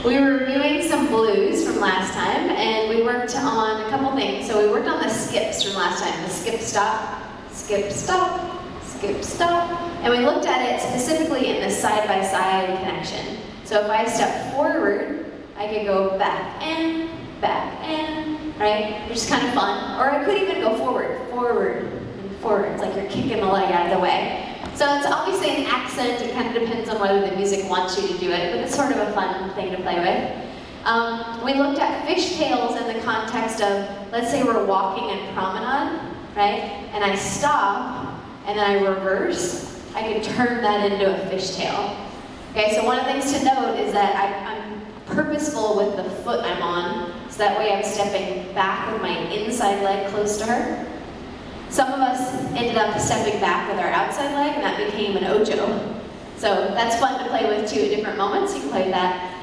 We were reviewing some blues from last time, and we worked on a couple things. So we worked on the skips from last time. The skip, stop, skip, stop, skip, stop. And we looked at it specifically in the side-by-side connection. So if I step forward, I could go back and, right? Which is kind of fun. Or I could even go forward, forward, and forward. It's like you're kicking the leg out of the way. So it's obviously an accent. It kind of depends on whether the music wants you to do it, but it's sort of a fun thing to play with. We looked at fishtails in the context of, let's say we're walking in promenade, right? And I stop, and then I reverse. I can turn that into a fishtail. Okay, so one of the things to note is that I'm purposeful with the foot I'm on, so that way I'm stepping back with my inside leg close to her. Some of us ended up stepping back with our outside leg, and that became an ocho. So that's fun to play with too at different moments. You can play with that.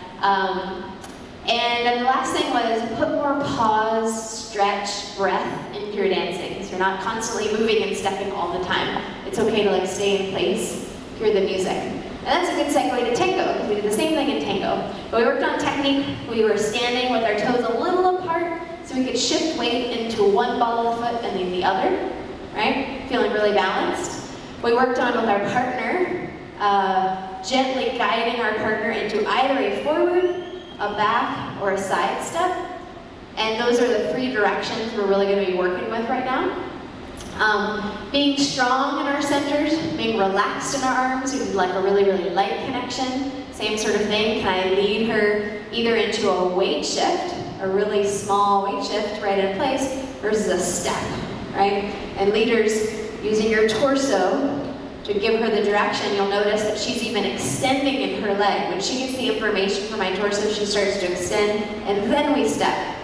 And then the last thing was put more pause, stretch, breath into your dancing. So you're not constantly moving and stepping all the time. It's okay to like stay in place, hear the music. And that's a good segue to Tango, because we did the same thing in Tango. But we worked on technique. We were standing with our toes a little apart, so we could shift weight into one ball of the foot and then the other, right? Feeling really balanced. We worked on with our partner, gently guiding our partner into either a forward, a back, or a side step. And those are the three directions we're really going to be working with right now. Being strong in our centers, being relaxed in our arms, we did like a really, really light connection. Same sort of thing. Can I lead her either into a weight shift, a really small weight shift right in place, versus a step, right? And leaders, using your torso to give her the direction, you'll notice that she's even extending in her leg. When she gets the information from my torso, she starts to extend, and then we step.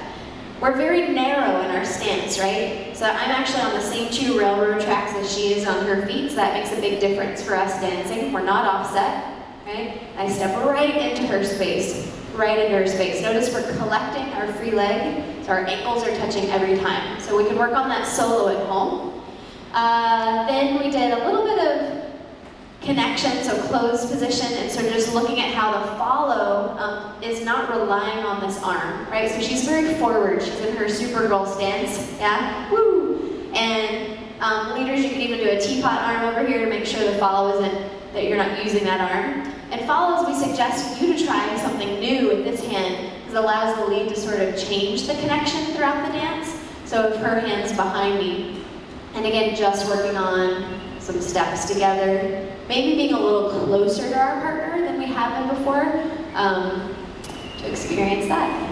We're very narrow in our stance, right? So I'm actually on the same 2 railroad tracks as she is on her feet, so that makes a big difference for us dancing. We're not offset, right? I step right into her space, right into her space. Notice we're collecting our free leg, so our ankles are touching every time. So we can work on that solo at home. Then we did a little bit of connection, so closed position, and so just looking at how the follow is not relying on this arm, right? So she's very forward, she's in her Supergirl stance, yeah? Woo! And leaders, you can even do a teapot arm over here to make sure the follow isn't, that you're not using that arm. And follows, we suggest you to try something new with this hand, because it allows the lead to sort of change the connection throughout the dance. So if her hand's behind me, and again, just working on some steps together, maybe being a little closer to our partner than we have been before, to experience that.